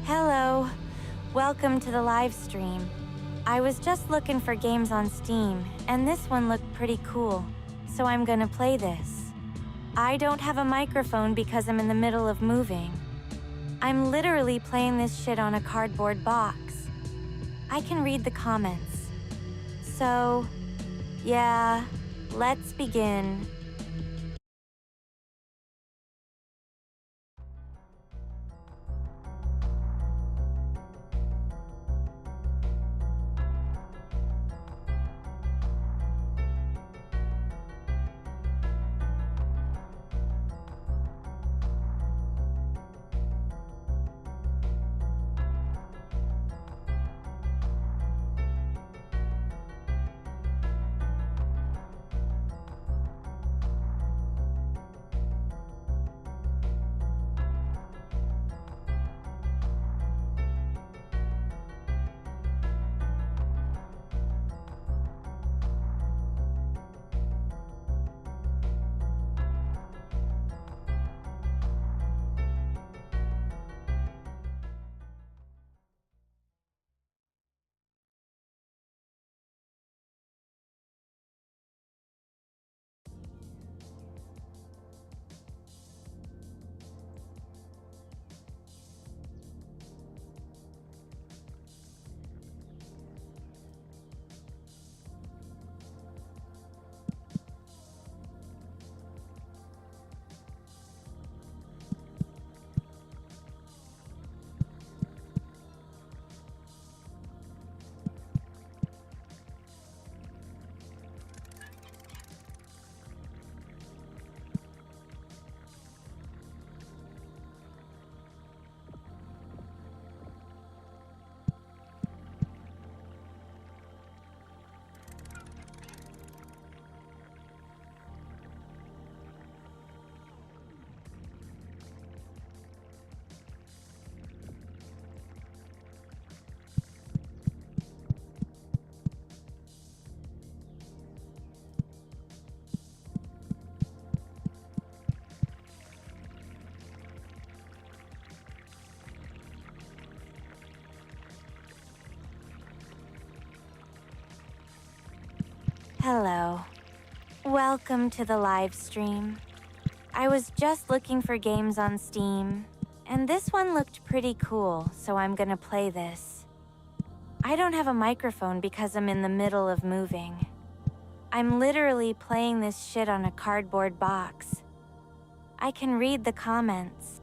Hello, welcome to the live stream. I was just looking for games on Steam, and this one looked pretty cool, so I'm gonna play this. I don't have a microphone because I'm in the middle of moving. I'm literally playing this shit on a cardboard box. I can read the comments. So, yeah, let's begin. Hello. Welcome to the live stream. I was just looking for games on Steam, and this one looked pretty cool, so I'm gonna play this. I don't have a microphone because I'm in the middle of moving. I'm literally playing this shit on a cardboard box. I can read the comments.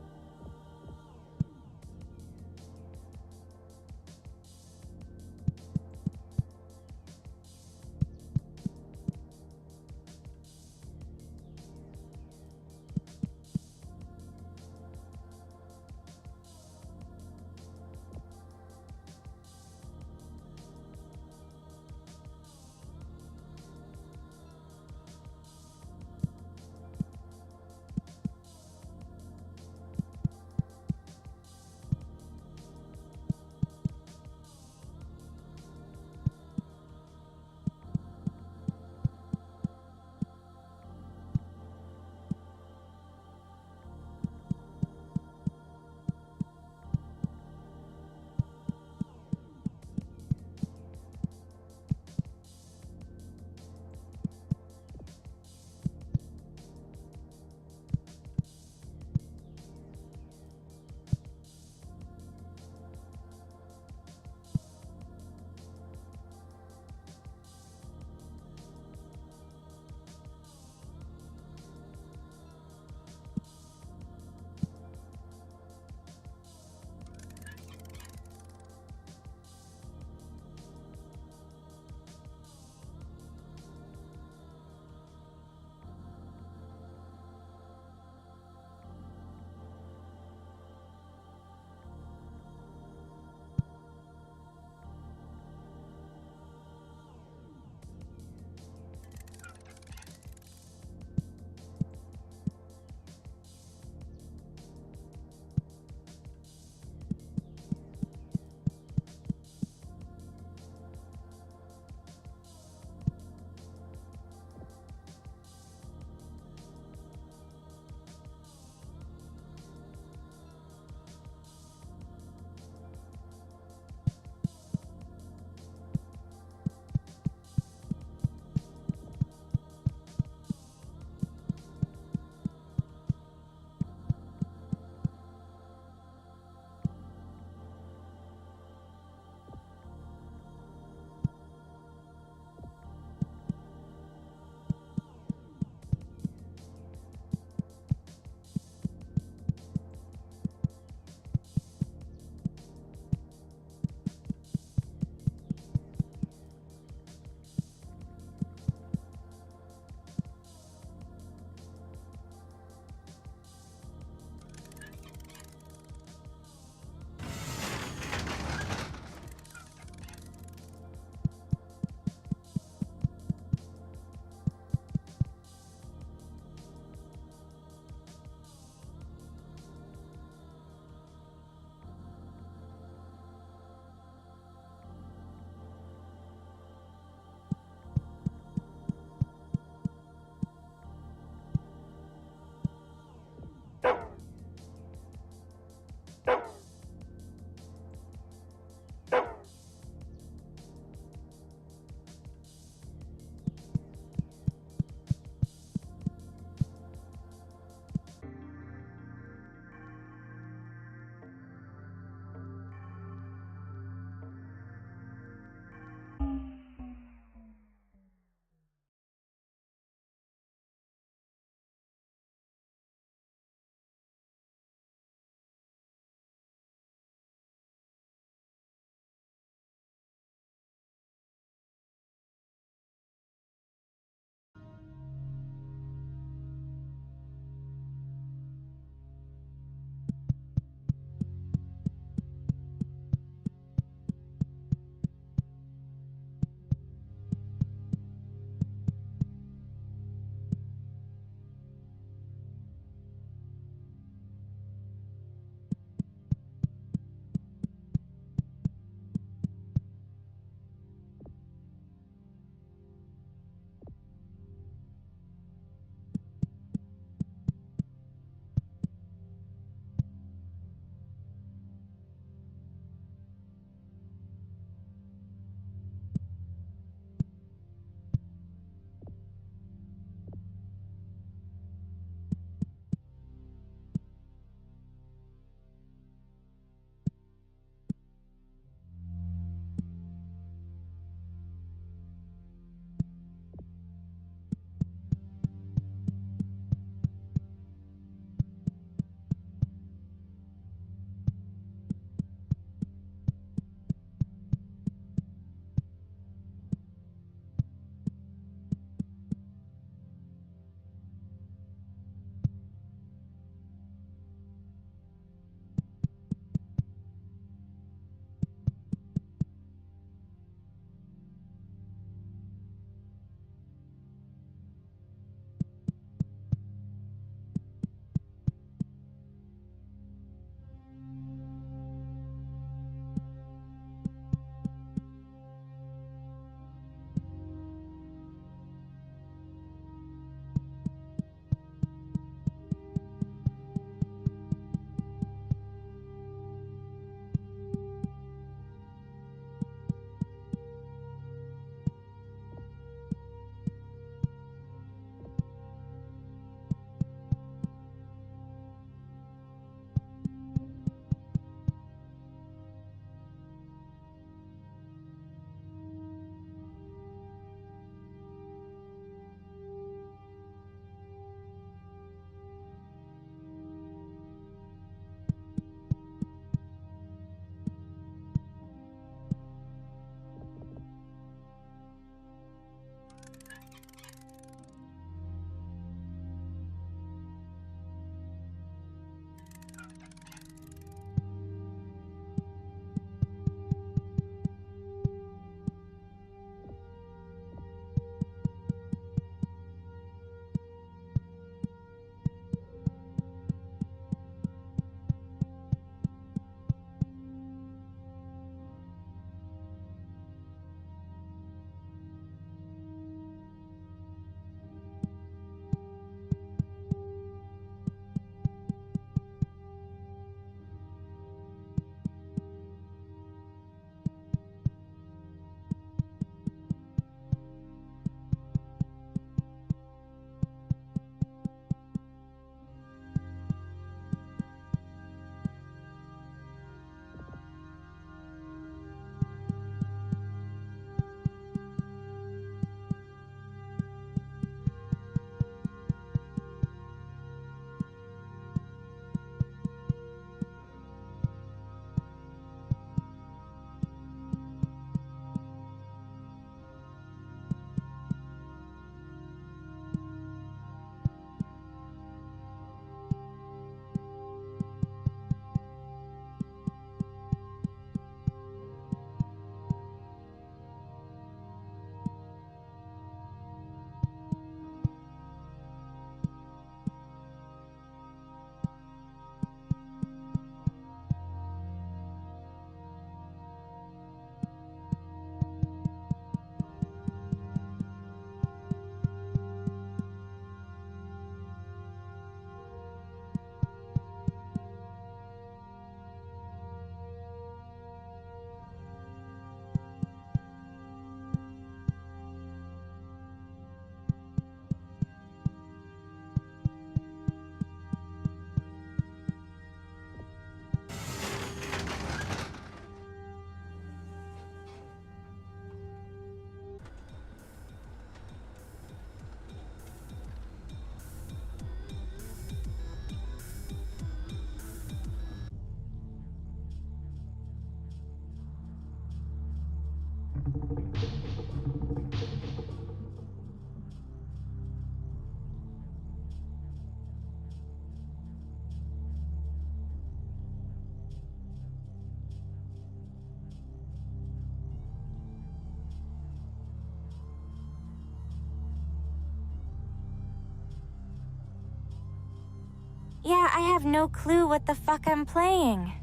Yeah, I have no clue what the fuck I'm playing.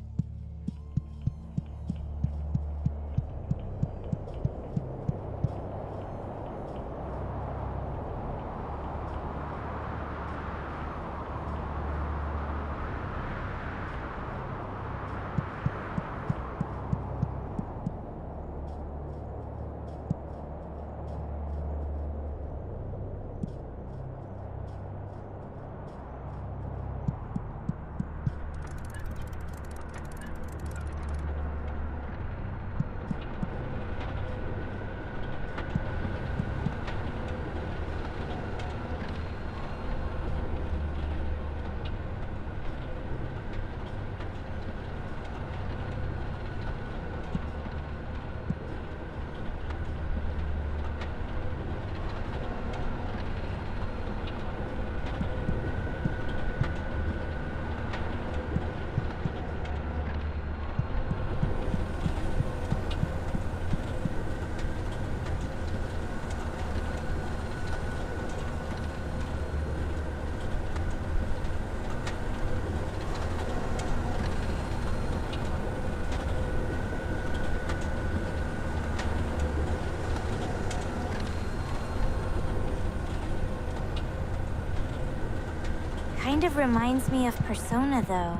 Kind of reminds me of Persona, though.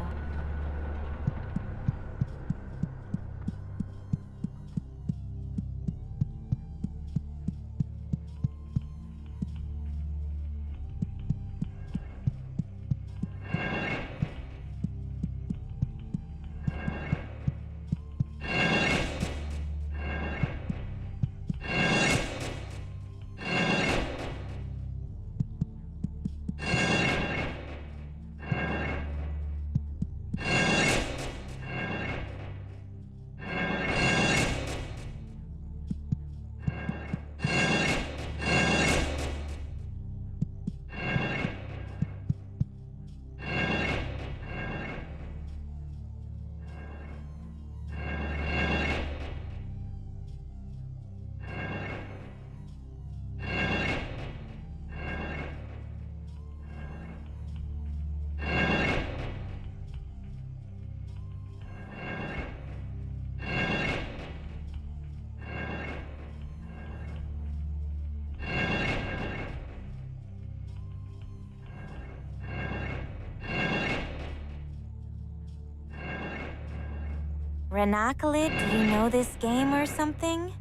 Renocolid, do you know this game or something?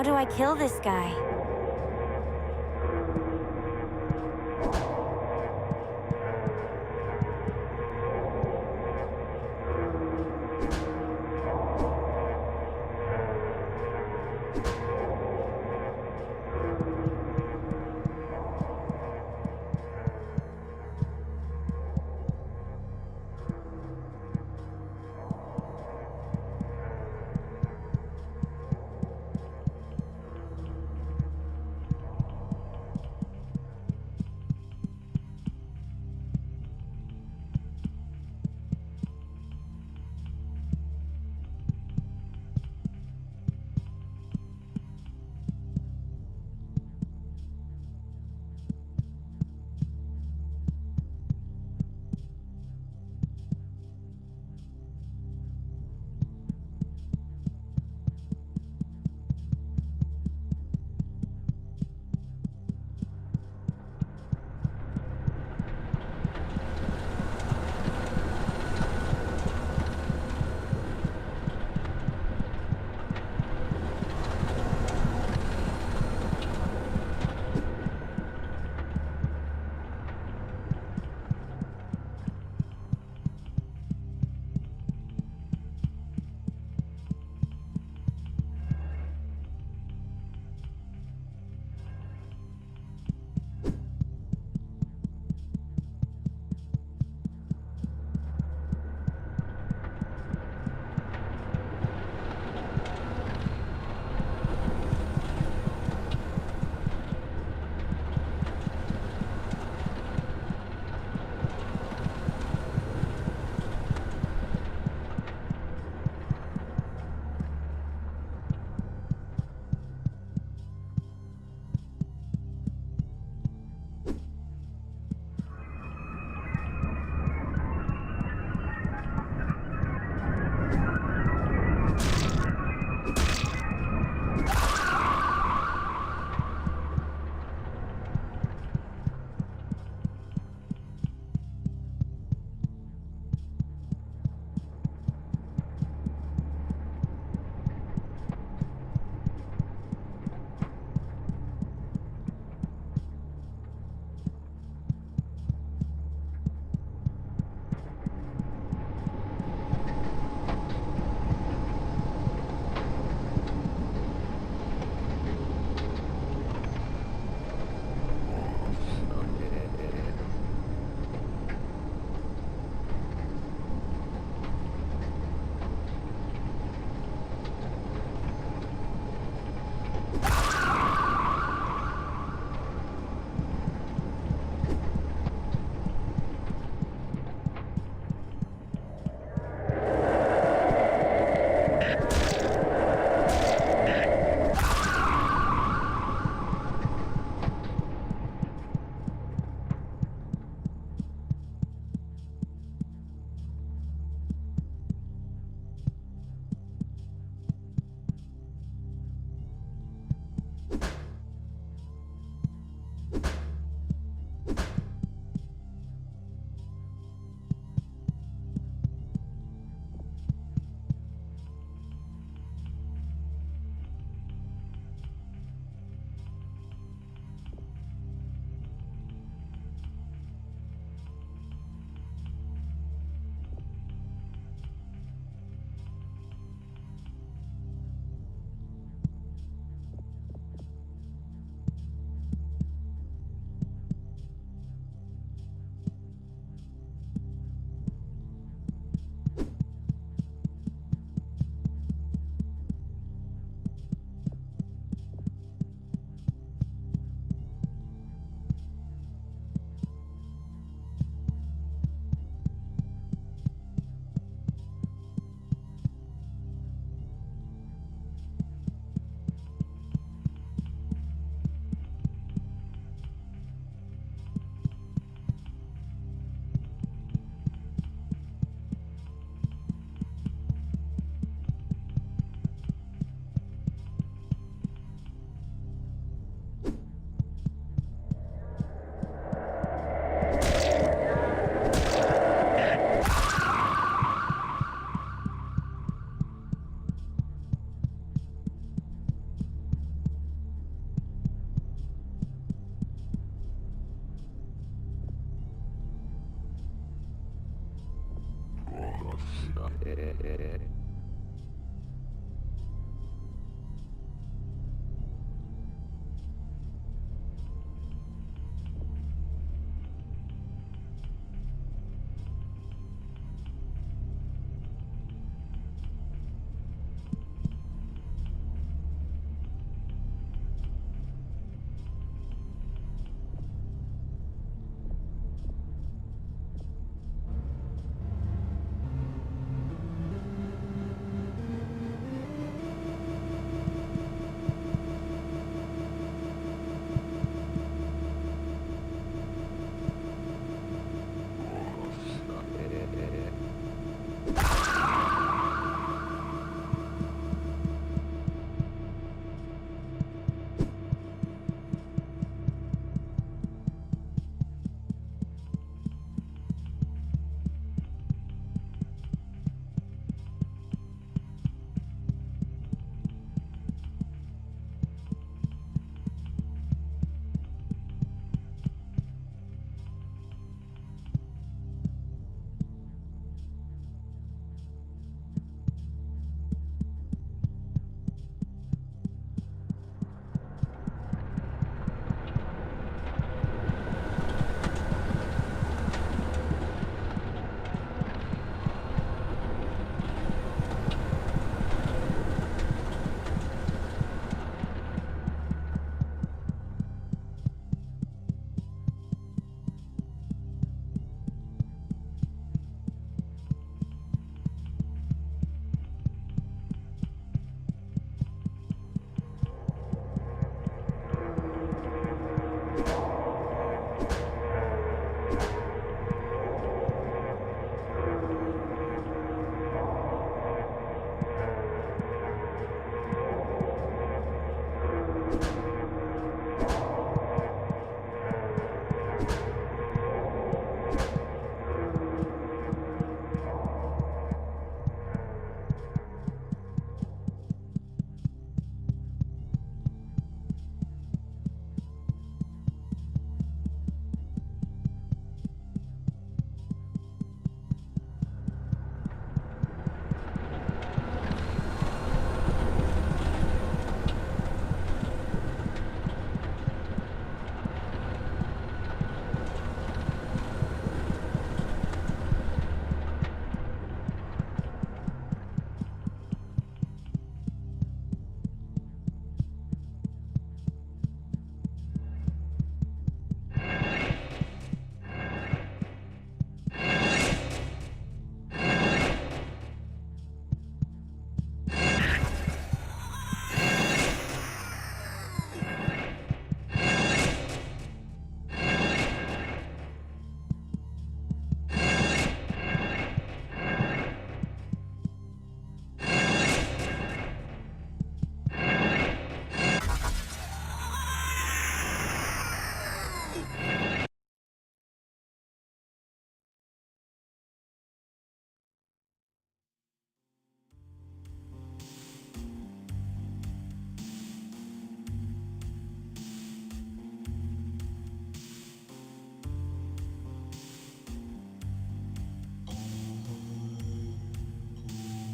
How do I kill this guy?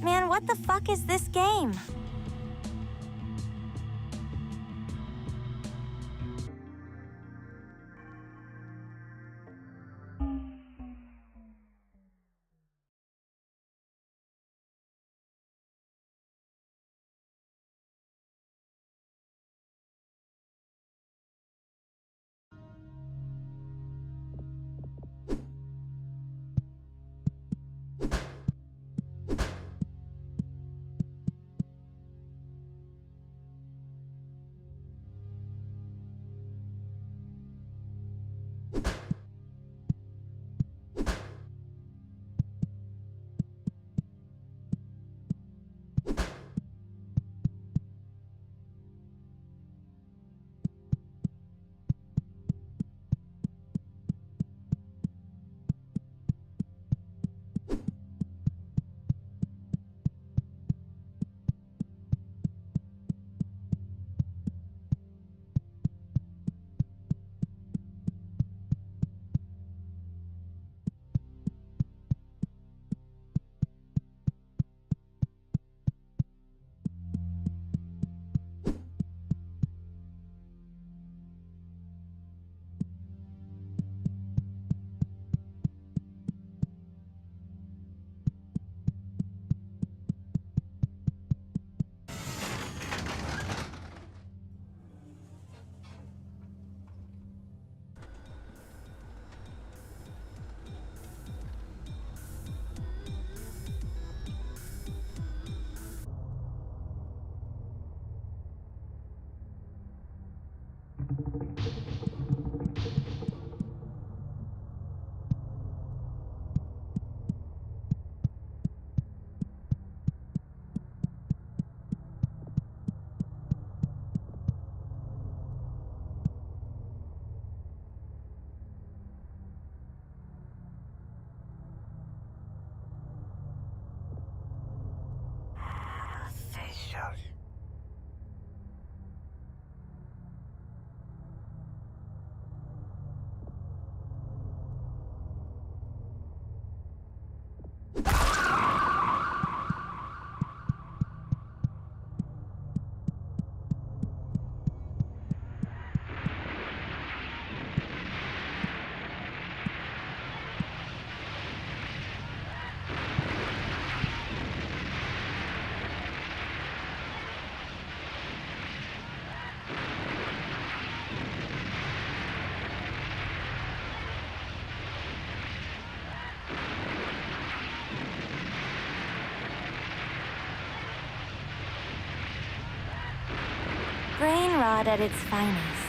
Man, what the fuck is this game? rod at its finest.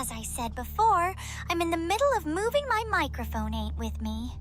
As I said before, I'm in the middle of moving my microphone ain't with me.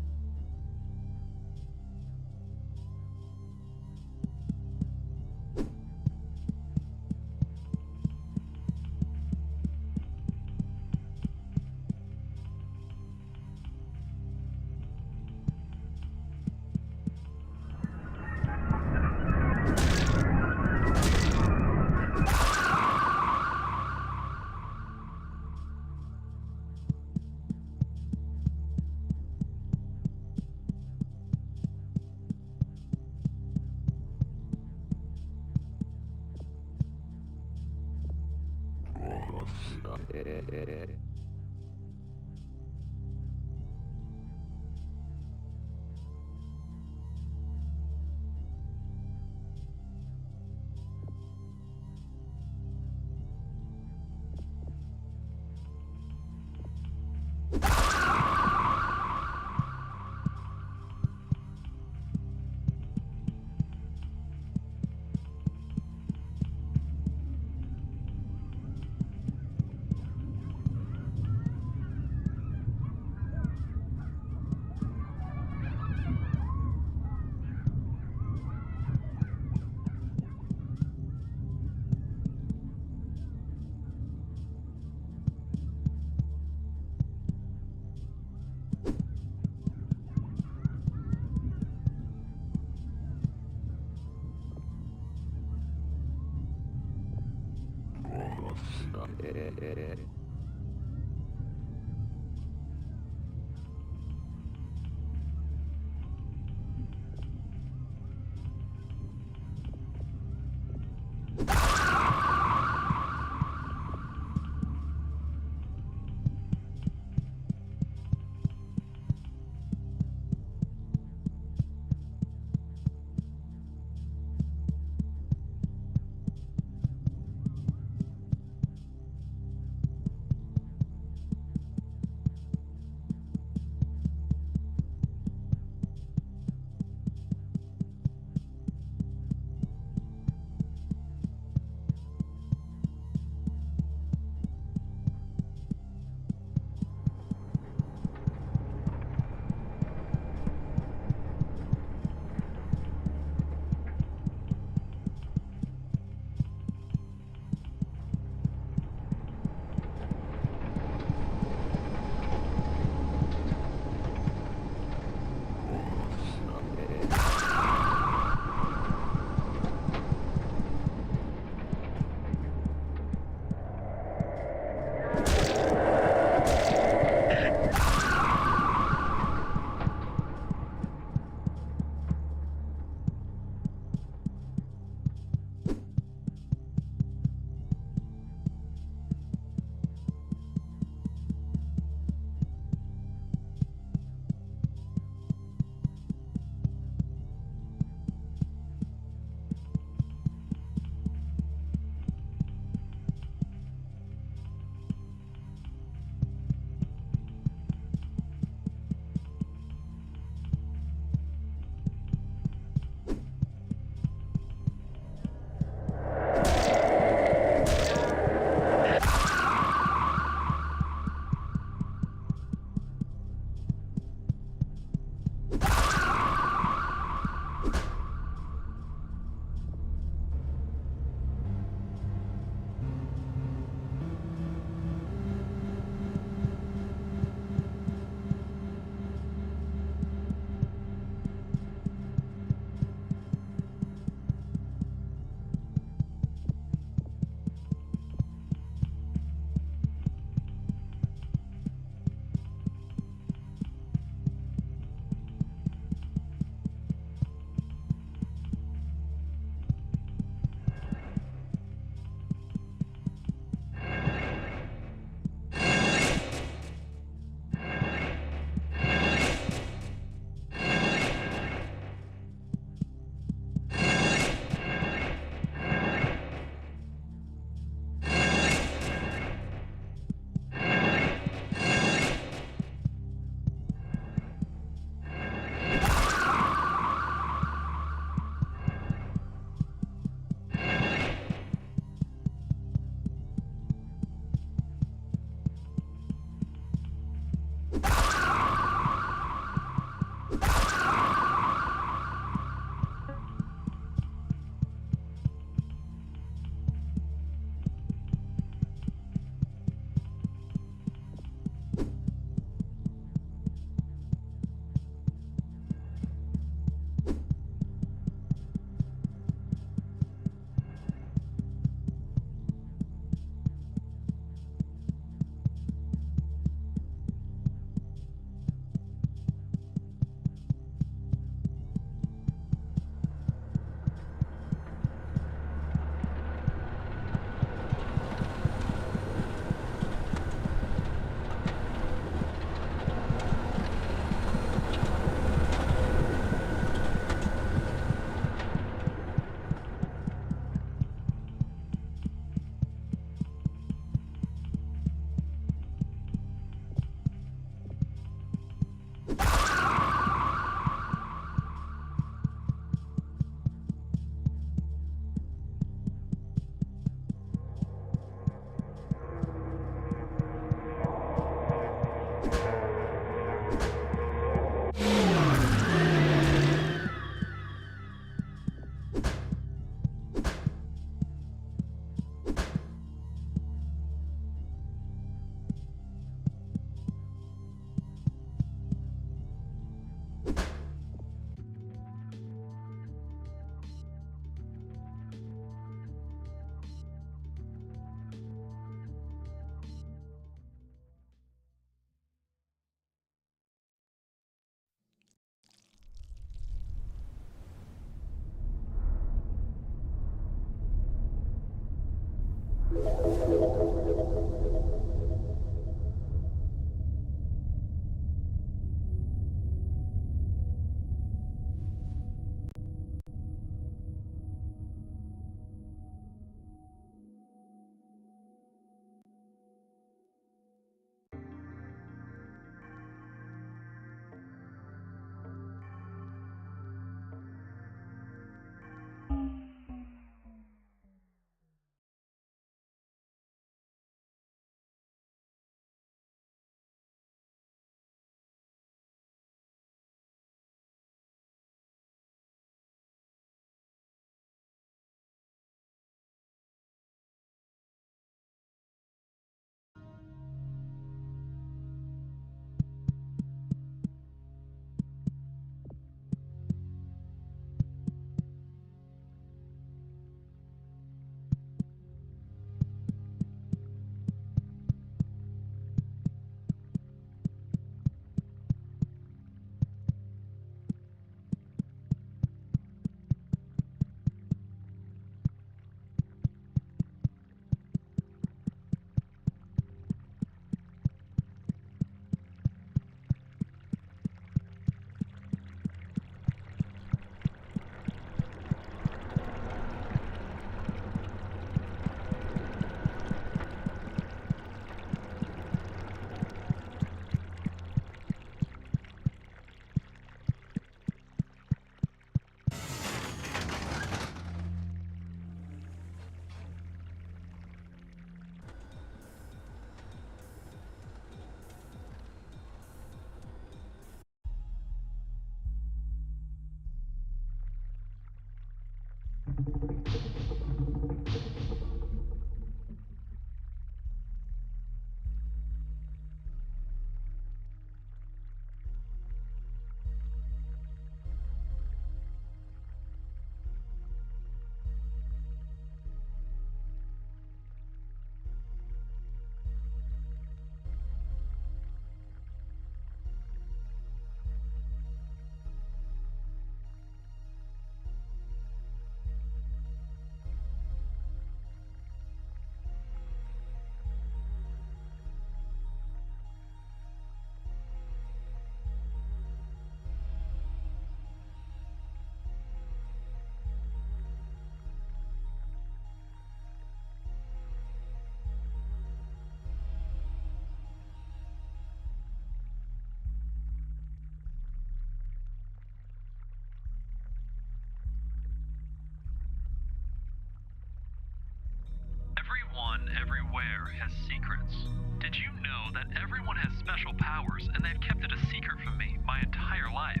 Everyone everywhere has secrets. Did you know that everyone has special powers and they've kept it a secret from me my entire life?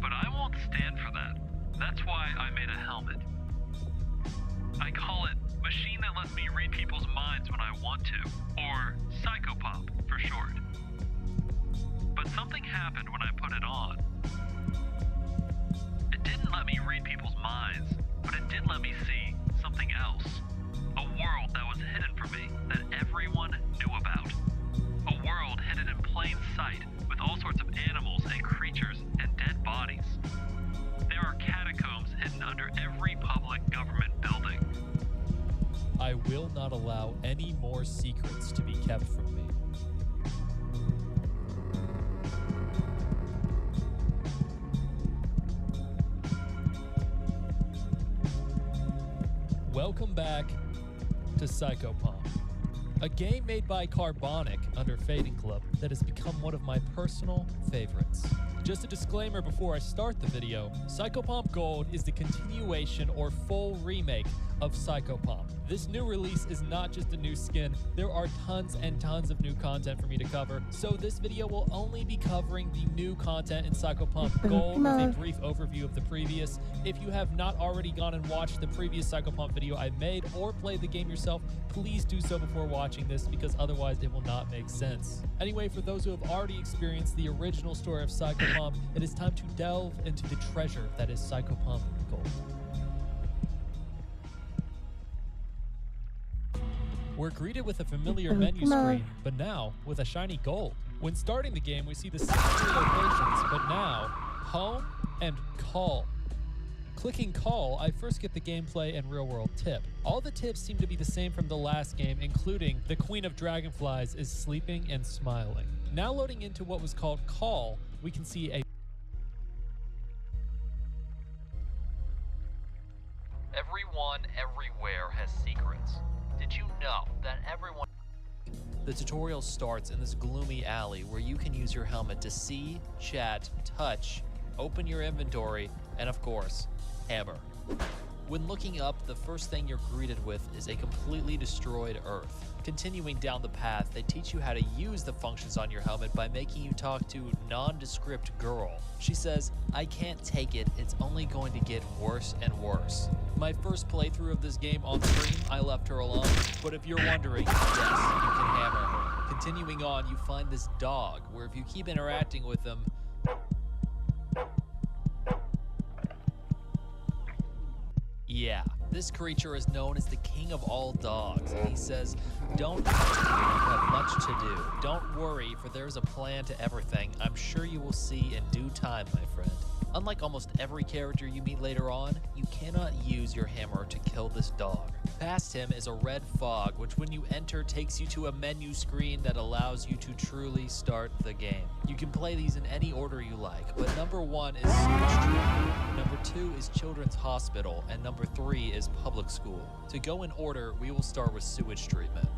But I won't stand for that. That's why I made a helmet. I call it Machine That Lets Me Read People's Minds When I Want To, or Phychopomp for short. But something happened when I put it on. It didn't let me read people's minds, but it did let me see something else. A world that was hidden from me, that everyone knew about. A world hidden in plain sight, with all sorts of animals and creatures and dead bodies. There are catacombs hidden under every public government building. I will not allow any more secrets to be kept from me. Welcome back to Phychopomp, a game made by Carbonic under Fading Club that has become one of my personal favorites. Just a disclaimer before I start the video, Phychopomp Gold is the continuation or full remake of Phychopomp. This new release is not just a new skin, there are tons and tons of new content for me to cover, so this video will only be covering the new content in Phychopomp Gold with a brief overview of the previous. If you have not already gone and watched the previous Phychopomp video I made or played the game yourself, please do so before watching this because otherwise it will not make sense. Anyway, for those who have already experienced the original story of Phychopomp, it is time to delve into the treasure that is Phychopomp Gold. We're greeted with a familiar menu screen, but now with a shiny gold. When starting the game, we see the same three locations, but now home and call. Clicking call, I first get the gameplay and real-world tip. All the tips seem to be the same from the last game, including the Queen of Dragonflies is sleeping and smiling. Now loading into what was called call, we can see a Everyone everywhere has secrets. Did you know that everyone... The tutorial starts in this gloomy alley where you can use your helmet to see, chat, touch, open your inventory, and of course, hammer. When looking up, the first thing you're greeted with is a completely destroyed Earth. Continuing down the path, they teach you how to use the functions on your helmet by making you talk to nondescript girl. She says, "I can't take it, it's only going to get worse and worse." My first playthrough of this game on stream, I left her alone, but if you're wondering, yes, you can hammer her. Continuing on, you find this dog, where if you keep interacting with them, yeah, this creature is known as the king of all dogs, and he says, "Don't worry, you have much to do. Don't worry, for there's a plan to everything. I'm sure you will see in due time, my friend." Unlike almost every character you meet later on, you cannot use your hammer to kill this dog. Past him is a red fog, which when you enter takes you to a menu screen that allows you to truly start the game. You can play these in any order you like, but number 1 is sewage treatment, number 2 is children's hospital, and number 3 is public school. To go in order, we will start with sewage treatment.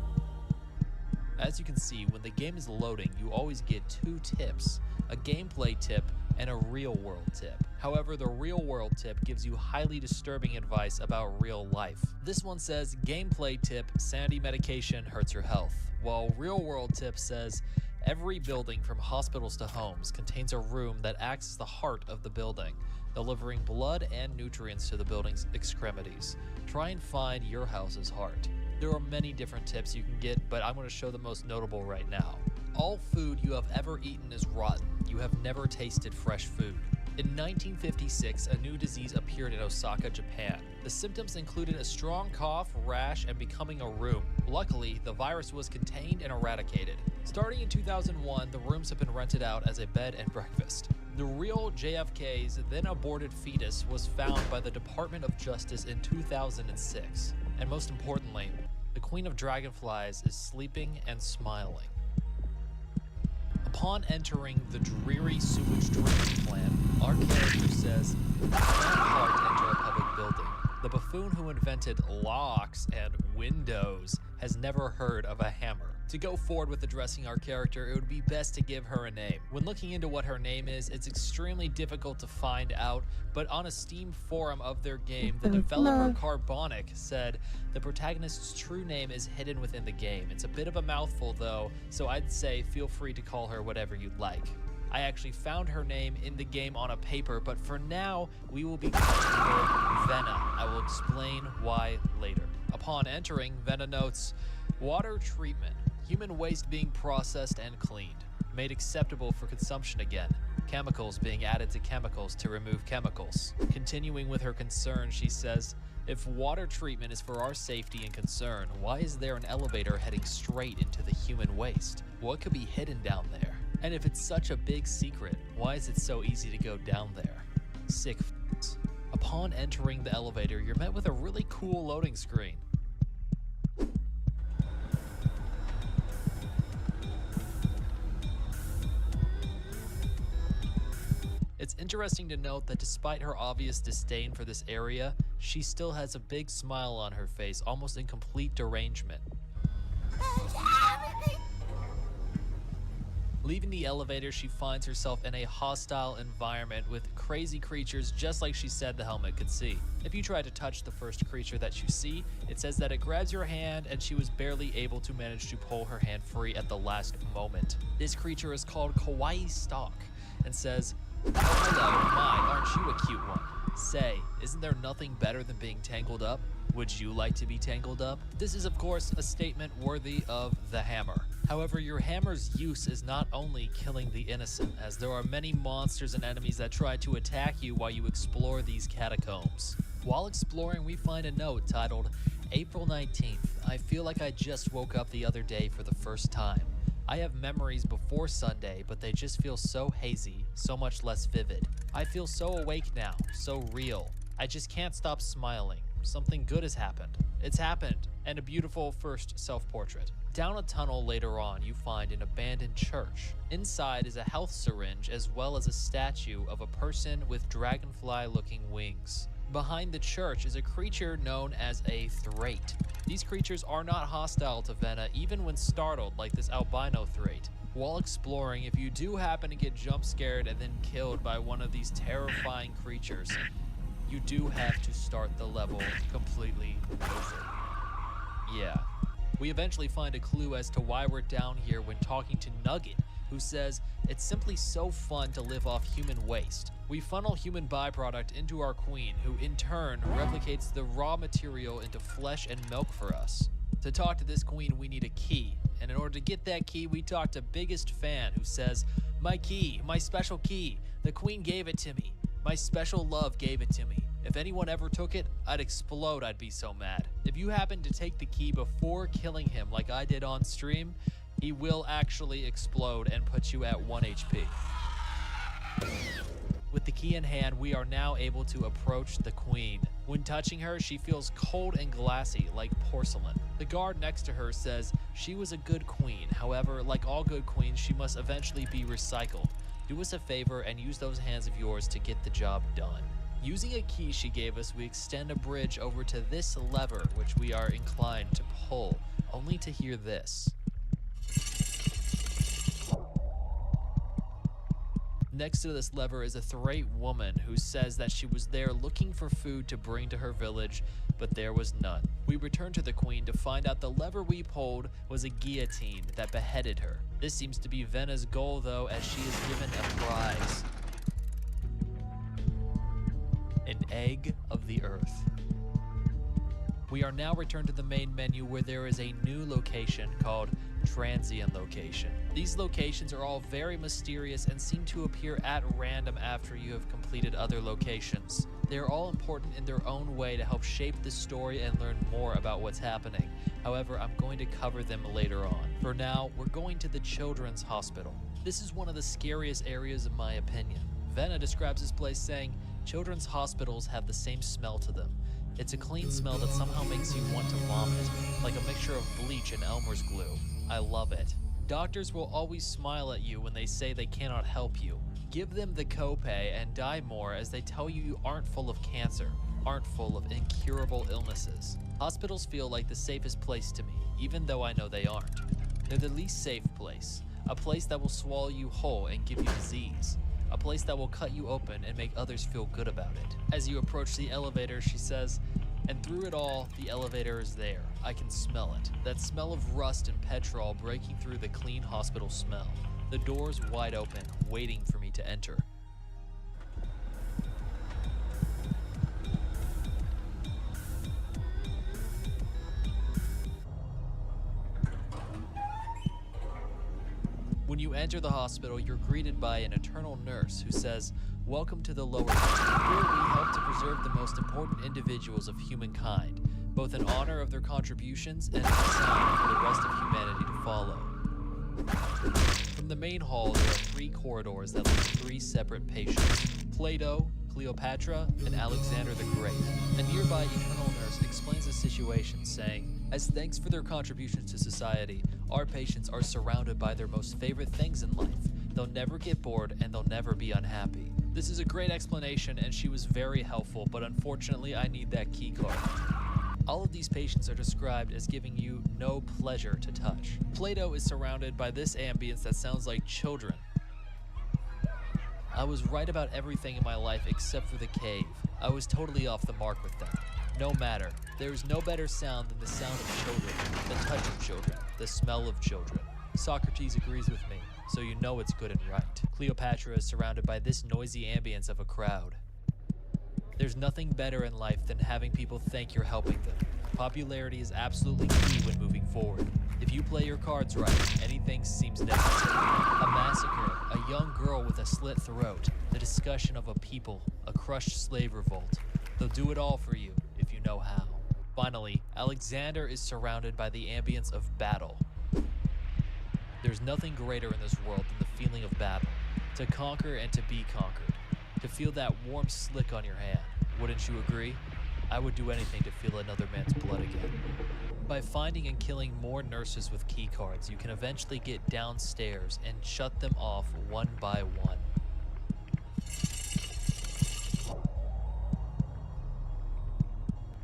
As you can see, when the game is loading, you always get 2 tips, a gameplay tip and a real-world tip. However, the real-world tip gives you highly disturbing advice about real life. This one says, gameplay tip, sanity medication hurts your health, while real-world tip says, every building from hospitals to homes contains a room that acts as the heart of the building, delivering blood and nutrients to the building's extremities. Try and find your house's heart. There are many different tips you can get, but I'm going to show the most notable right now. All food you have ever eaten is rotten. You have never tasted fresh food. In 1956, a new disease appeared in Osaka, Japan. The symptoms included a strong cough, rash, and becoming a rheum. Luckily, the virus was contained and eradicated. Starting in 2001, the rooms have been rented out as a bed and breakfast. The real JFK's then aborted fetus was found by the Department of Justice in 2006. And most importantly, the Queen of Dragonflies is sleeping and smiling. Upon entering the dreary sewage treatment plant, our character says, "It's not hard to enter a public building. The buffoon who invented locks and windows has never heard of a hammer." To go forward with addressing our character, it would be best to give her a name. When looking into what her name is, it's extremely difficult to find out, but on a Steam forum of their game, the developer Carbonic said the protagonist's true name is hidden within the game. It's a bit of a mouthful though, so I'd say feel free to call her whatever you'd like. I actually found her name in the game on a paper, but for now, we will be calling her Venna. I will explain why later. Upon entering, Venna notes, water treatment. Human waste being processed and cleaned, made acceptable for consumption again. Chemicals being added to chemicals to remove chemicals. Continuing with her concern, she says, if water treatment is for our safety and concern, why is there an elevator heading straight into the human waste? What could be hidden down there? And if it's such a big secret, why is it so easy to go down there? Sick f***s. Upon entering the elevator, you're met with a really cool loading screen. It's interesting to note that despite her obvious disdain for this area, she still has a big smile on her face, almost in complete derangement. Leaving the elevator, she finds herself in a hostile environment with crazy creatures just like she said the helmet could see. If you try to touch the first creature that you see, it says that it grabs your hand and she was barely able to manage to pull her hand free at the last moment. This creature is called Kawaii Stalk and says, "Oh, hello, my, aren't you a cute one? Say, isn't there nothing better than being tangled up? Would you like to be tangled up?" This is, of course, a statement worthy of the hammer. However, your hammer's use is not only killing the innocent, as there are many monsters and enemies that try to attack you while you explore these catacombs. While exploring, we find a note titled, April 19th, I feel like I just woke up the other day for the first time. I have memories before Sunday, but they just feel so hazy, so much less vivid. I feel so awake now, so real. I just can't stop smiling. Something good has happened. It's happened. And a beautiful first self-portrait. Down a tunnel later on, you find an abandoned church. Inside is a health syringe as well as a statue of a person with dragonfly-looking wings. Behind the church is a creature known as a Thrate. These creatures are not hostile to Venna even when startled, like this albino Thrate. While exploring, if you do happen to get jump scared and then killed by one of these terrifying creatures, you do have to start the level completely over. Yeah. We eventually find a clue as to why we're down here when talking to Nugget, who says it's simply so fun to live off human waste. We funnel human byproduct into our queen, who in turn replicates the raw material into flesh and milk for us. To talk to this queen, we need a key, and in order to get that key, we talk to Biggest Fan, who says, "My key, my special key. The queen gave it to me. My special love gave it to me. If anyone ever took it, I'd explode, I'd be so mad." If you happen to take the key before killing him like I did on stream, he will actually explode and put you at 1 HP. With the key in hand, we are now able to approach the queen. When touching her, she feels cold and glassy like porcelain. The guard next to her says she was a good queen. However, like all good queens, she must eventually be recycled. Do us a favor and use those hands of yours to get the job done. Using a key she gave us, we extend a bridge over to this lever, which we are inclined to pull, only to hear this. Next to this lever is a Thrate woman who says that she was there looking for food to bring to her village, but there was none. We return to the queen to find out the lever we pulled was a guillotine that beheaded her. This seems to be Venna's goal though, as she is given a prize. An egg of the earth. We are now returned to the main menu where there is a new location called Transient Location. These locations are all very mysterious and seem to appear at random after you have completed other locations. They are all important in their own way to help shape the story and learn more about what's happening. However, I'm going to cover them later on. For now, we're going to the Children's Hospital. This is one of the scariest areas in my opinion. Venna describes this place saying, "Children's hospitals have the same smell to them. It's a clean smell that somehow makes you want to vomit, like a mixture of bleach and Elmer's glue. I love it. Doctors will always smile at you when they say they cannot help you. Give them the copay and die more as they tell you you aren't full of cancer, aren't full of incurable illnesses. Hospitals feel like the safest place to me, even though I know they aren't. They're the least safe place, a place that will swallow you whole and give you disease. A place that will cut you open and make others feel good about it." As you approach the elevator, she says, "And through it all, the elevator is there. I can smell it. That smell of rust and petrol breaking through the clean hospital smell. The door's wide open, waiting for me to enter." When you enter the hospital, you're greeted by an eternal nurse who says, "Welcome to the lower level. Here we help to preserve the most important individuals of humankind, both in honor of their contributions and as a sign for the rest of humanity to follow." From the main hall, there are 3 corridors that lead to 3 separate patients: Plato, Cleopatra, and Alexander the Great. A nearby eternal nurse explains the situation, saying, "As thanks for their contributions to society, our patients are surrounded by their most favorite things in life. They'll never get bored and they'll never be unhappy." This is a great explanation and she was very helpful, but unfortunately I need that key card. All of these patients are described as giving you no pleasure to touch. Plato is surrounded by this ambience that sounds like children. I was right about everything in my life except for the cave. I was totally off the mark with that. No matter. There is no better sound than the sound of children, the touch of children, the smell of children. Socrates agrees with me, so you know it's good and right. Cleopatra is surrounded by this noisy ambience of a crowd. There's nothing better in life than having people think you're helping them. Popularity is absolutely key when moving forward. If you play your cards right, anything seems necessary. A massacre, a young girl with a slit throat, the discussion of a people, a crushed slave revolt. They'll do it all for you if you know how. Finally, Alexander is surrounded by the ambience of battle. There's nothing greater in this world than the feeling of battle. To conquer and to be conquered. To feel that warm slick on your hand. Wouldn't you agree? I would do anything to feel another man's blood again. By finding and killing more nurses with keycards, you can eventually get downstairs and shut them off one by one.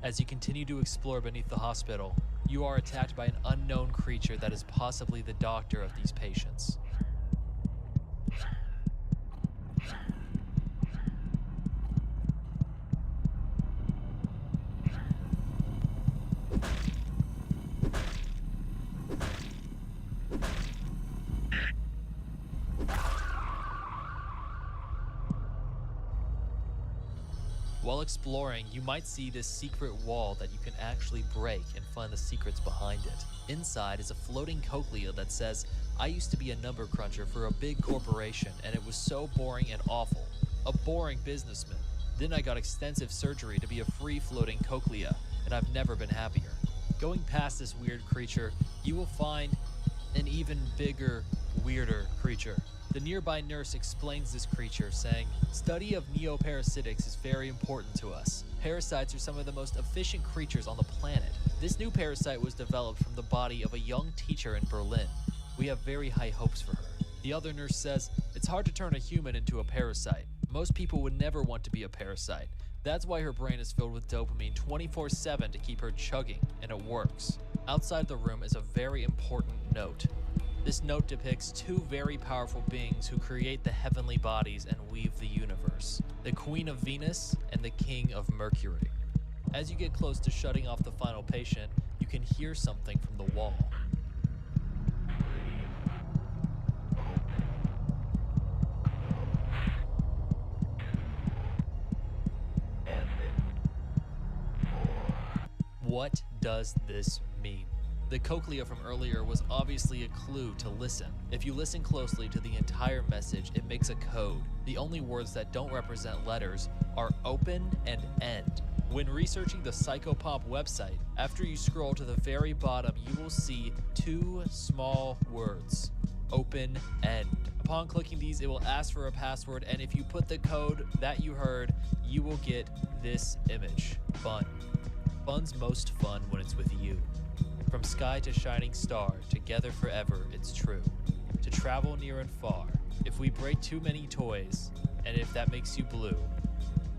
As you continue to explore beneath the hospital, you are attacked by an unknown creature that is possibly the doctor of these patients. While exploring, you might see this secret wall that you can actually break and find the secrets behind it. Inside is a floating cochlea that says, "I used to be a number cruncher for a big corporation and it was so boring and awful. A boring businessman. Then I got extensive surgery to be a free-floating cochlea, and I've never been happier." Going past this weird creature, you will find an even bigger, weirder creature. The nearby nurse explains this creature, saying, "Study of neoparasitics is very important to us. Parasites are some of the most efficient creatures on the planet. This new parasite was developed from the body of a young teacher in Berlin. We have very high hopes for her." The other nurse says, "It's hard to turn a human into a parasite. Most people would never want to be a parasite. That's why her brain is filled with dopamine 24/7 to keep her chugging, and it works." Outside the room is a very important note. This note depicts two very powerful beings who create the heavenly bodies and weave the universe: the Queen of Venus and the King of Mercury. As you get close to shutting off the final patient, you can hear something from the wall. What does this mean? The cochlea from earlier was obviously a clue to listen. If you listen closely to the entire message, it makes a code. The only words that don't represent letters are open and end. When researching the Phychopomp website, after you scroll to the very bottom, you will see two small words: open end. Upon clicking these, it will ask for a password, and if you put the code that you heard, you will get this image. Fun. Fun's most fun when it's with you. From sky to shining star, together forever, it's true. To travel near and far, if we break too many toys, and if that makes you blue,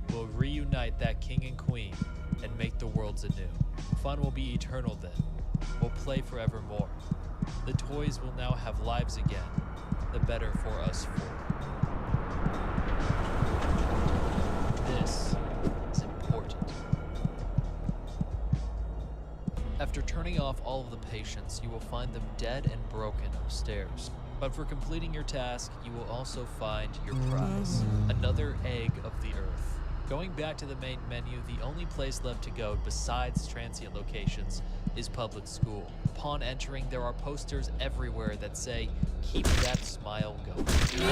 we'll reunite that king and queen and make the worlds anew. Fun will be eternal then. We'll play forevermore. The toys will now have lives again, the better for us four. This is important. After turning off all of the patients, you will find them dead and broken upstairs. But for completing your task, you will also find your prize, another egg of the earth. Going back to the main menu, the only place left to go besides transient locations is public school. Upon entering, there are posters everywhere that say, "Keep that smile going." When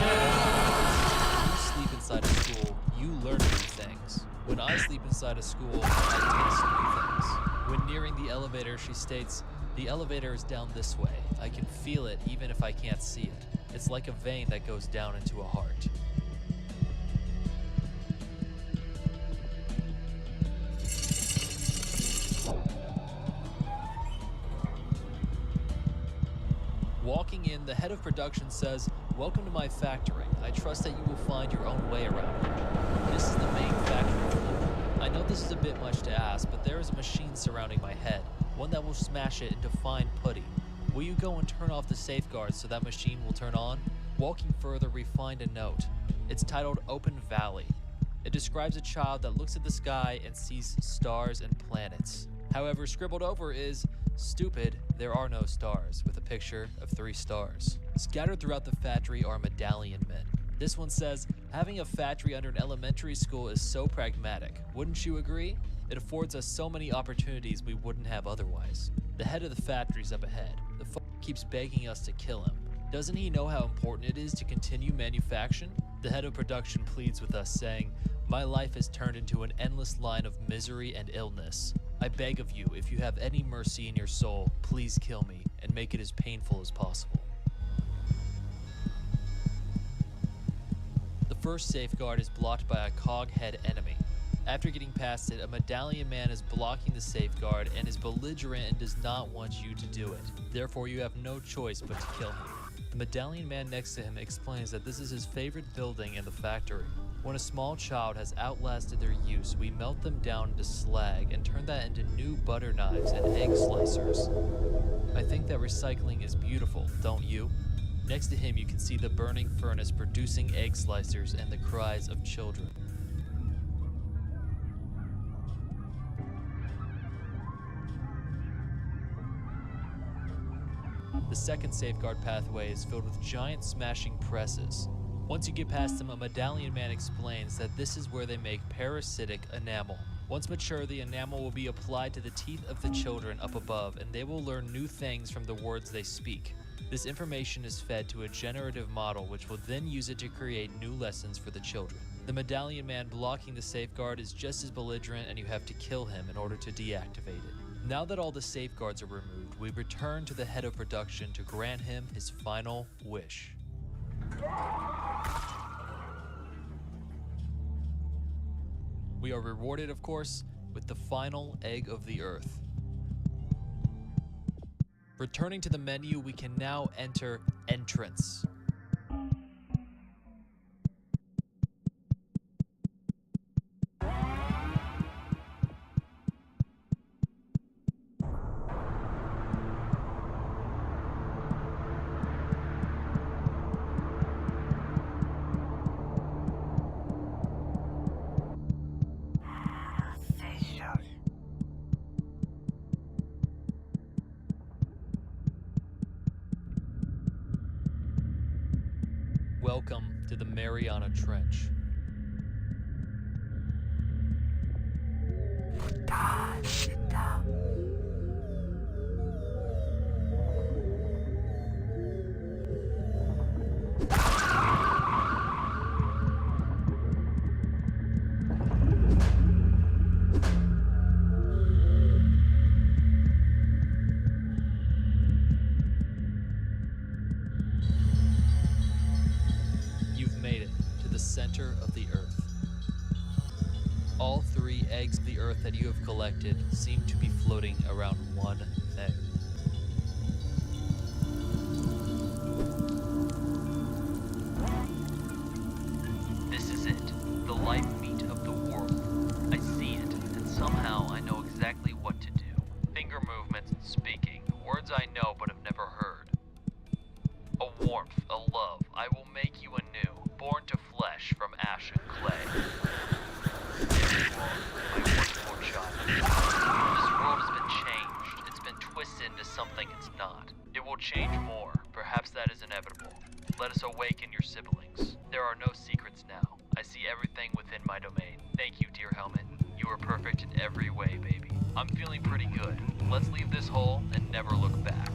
you sleep inside a school, you learn new things. When I sleep inside a school, I taste new things. When nearing the elevator, she states, "The elevator is down this way. I can feel it even if I can't see it. It's like a vein that goes down into a heart." Walking in, the head of production says, "Welcome to my factory. I trust that you will find your own way around here. This is the main factory floor. I know this is a bit much to ask, but there is a machine surrounding my head, one that will smash it into fine putty. Will you go and turn off the safeguards so that machine will turn on?" Walking further, we find a note. It's titled Open Valley. It describes a child that looks at the sky and sees stars and planets. However, scribbled over is, "Stupid, there are no stars," with a picture of 3 stars. Scattered throughout the factory are medallion men. This one says, "Having a factory under an elementary school is so pragmatic. Wouldn't you agree? It affords us so many opportunities we wouldn't have otherwise." The head of the factory's up ahead. The keeps begging us to kill him. Doesn't he know how important it is to continue manufacturing? The head of production pleads with us, saying, "My life has turned into an endless line of misery and illness. I beg of you, if you have any mercy in your soul, please kill me and make it as painful as possible." The first safeguard is blocked by a cog head enemy. After getting past it, a medallion man is blocking the safeguard and is belligerent and does not want you to do it. Therefore, you have no choice but to kill him. The medallion man next to him explains that this is his favorite building in the factory. When a small child has outlasted their use, we melt them down into slag and turn that into new butter knives and egg slicers. I think that recycling is beautiful, don't you? Next to him, you can see the burning furnace producing egg slicers and the cries of children. The second safeguard pathway is filled with giant smashing presses. Once you get past them, a medallion man explains that this is where they make parasitic enamel. Once mature, the enamel will be applied to the teeth of the children up above, and they will learn new things from the words they speak. This information is fed to a generative model, which will then use it to create new lessons for the children. The medallion man blocking the safeguard is just as belligerent, and you have to kill him in order to deactivate it. Now that all the safeguards are removed, we return to the head of production to grant him his final wish. We are rewarded, of course, with the final egg of the earth. Returning to the menu, we can now enter entrance. Welcome to the Mariana Trench. Center of the Earth. All 3 eggs of the Earth that you have collected seem to be floating around one thing. This is it, the life meat of the world. I see it, and somehow I know exactly what to do. Finger movements and speaking, words I know but have never heard. A warmth, a love, I will make you anew, born to flesh from ash and clay. There you are, my wonderful child. This world has been changed. It's been twisted into something it's not. It will change more. Perhaps that is inevitable. Let us awaken your siblings. There are no secrets now. I see everything within my domain. Thank you, dear Helmet. You are perfect in every way, baby. I'm feeling pretty good. Let's leave this hole and never look back.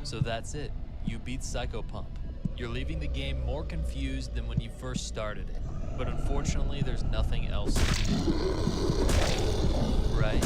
So that's it. You beat Phychopomp. You're leaving the game more confused than when you first started it. But unfortunately, there's nothing else to do. Right?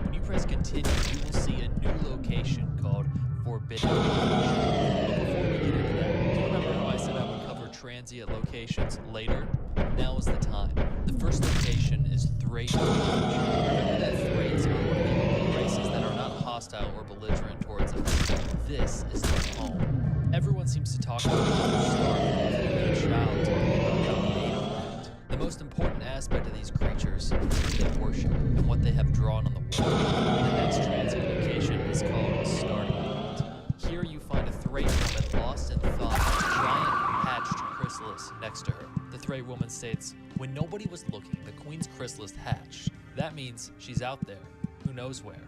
When you press continue, you will see a new location called Forbidden Location. But before we get into that, do you remember how I said I would cover transient locations later? Now is the time. The first location is Thraid. Remember that Thraids are one of the only races that are not hostile or belligerent towards us. This is their home. Everyone seems to talk about how starving a child talking about how they ate on it. The most important aspect of these creatures is who they worship and what they have drawn on the wall. The next transient location is called Starting Point. Here you find a Thraid woman lost in thought with a giant hatched chrysalis next to her. The Thraid woman states, "When nobody was looking, the queen's chrysalis hatched. That means she's out there. Who knows where?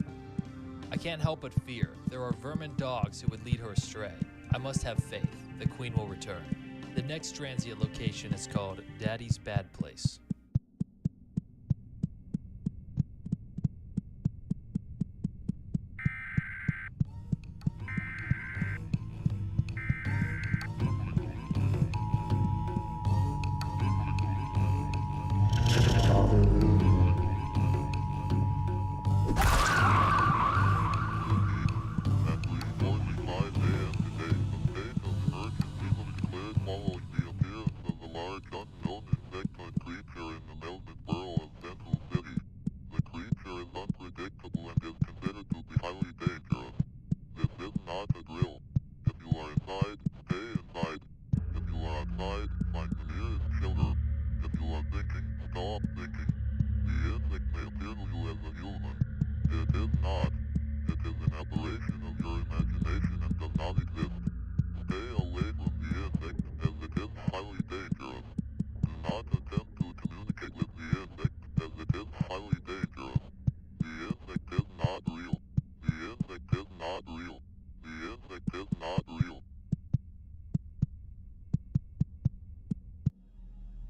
I can't help but fear there are vermin dogs who would lead her astray. I must have faith. The queen will return." The next transient location is called Daddy's Bad Place.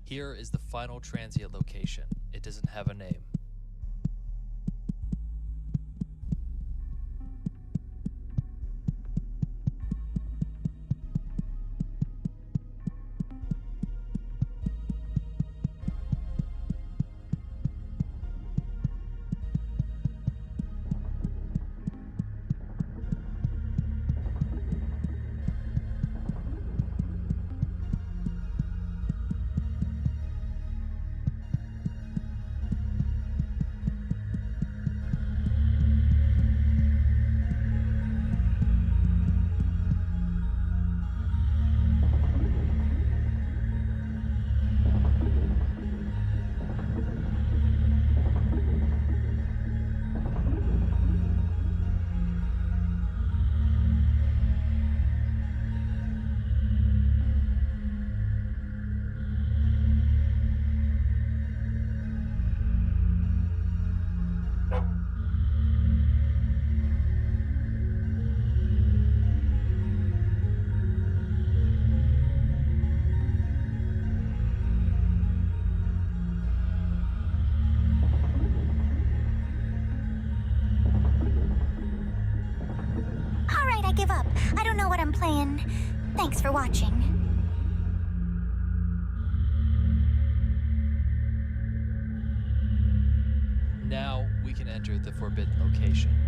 Here is the final transient location. It doesn't have a name. Give up. I don't know what I'm playing. Thanks for watching. Now we can enter the forbidden location.